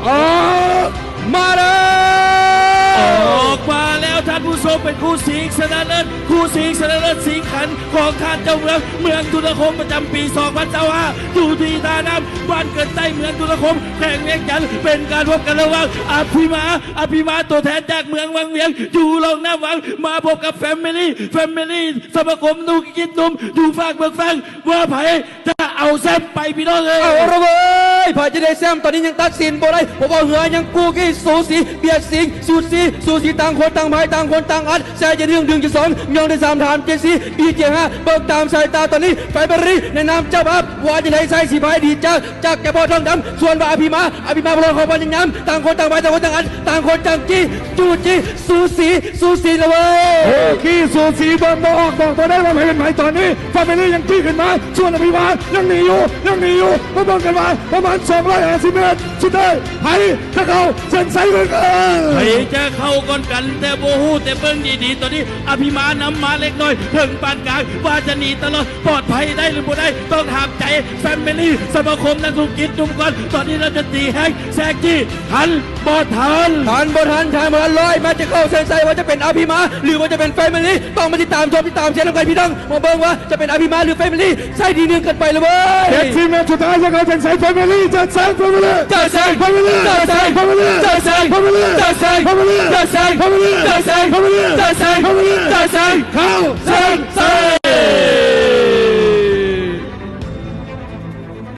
ออกมาแล้วออกมาแล้วท่านผู้ชมเป็นคู่สิงห์ชนะเลิศคู่สิงห์ชนะเลิศสิงห์ขันของท่านเจ้าเมืองตุลคมประจำปี2025อยู่ที่ท่าน้ำบ้านเกิดใต้เมืองตุลคมแข่งเวียงจันทร์เป็นการพบกันระหว่างอภิมาตัวแทนจากเมืองวังเวียงอยู่ลงน้ำวังมาพบกับแฟมิลี่สมาคมนุกิจนุ่มอยู่ฝากเมืองฟังว่าไผ่จะเอาแซมไปพี่น้องเลยเอาละเว้ยผ่านจะได้แซมตอนนี้ยังตัดสินบ่ได้ผมเอาเหือยังกูกี้สูสีเบียดสิงสูสีต่างคนต่างพายต่างคนต่างอัดแซ่จะดึง2ยองได้3ถาม7 4บีเจ5เบิกตามสายตาตอนนี้ไฟเบอรี่ในนามเจ้าภาพว่าจะได้ใส่สีพายดีจากแกบอทองดำส่วนว่าอภิมาบอลของปัญญามต่างคนต่างพายต่างคนต่างอัดต่างคนต่างจี้จูจี้สูสีละเว้ยขี้สูสีบอลออกบอกตัวได้ว่าไม่เป็นไหมตอนนี้ไฟเบอรี่ยังจี้ขึ้นมาส่วนอภิมายังหนีอยู่มาบอลกันมาประมาณ250 เมตรสุดท้ายไผ่ถ้าเขาเส้นใสเหมือนกันไผ่จะเข้าก่อนกันแต่โบหูแต่เบิ้งดีๆตอนนี้อภิมานำมาเล็กน้อยถึงปานกลางว่าจะหนีตลอดปลอดภัยได้หรือไม่ได้ต้องหามใจแฟมิลี่สมาคมนักธุรกิจนุ่มก่อนตอนนี้เราจะตีแฮกแซกจี้ทันบอทันร้อยมาจะเข้าเส้นใสว่าจะเป็นอภิมาหรือว่าจะเป็นแฟมิลี่ต้องมาติดตามเชียร์น้ำกันพี่น้องมาเบิ้งว่าจะเป็นอภิมาหรือแฟมิลี่ใส่ดีเนื่องกันไปเลยเว้ยเด็กทีมแมตช์สุดท้ายจะเข้าเส้นใสแฟมิลี่จัดแซงแฟมิลี่จัดแซงแฟมิลี่จัดแซงแฟมิลี่จัดแซงแฟมิลี่จัดแซงแฟมิลี่จัดแซงแฟมิลี่จัดแซงแฟมิลี่จัดแซงแฟมิลี่จัดแซงเข้าเส้นใส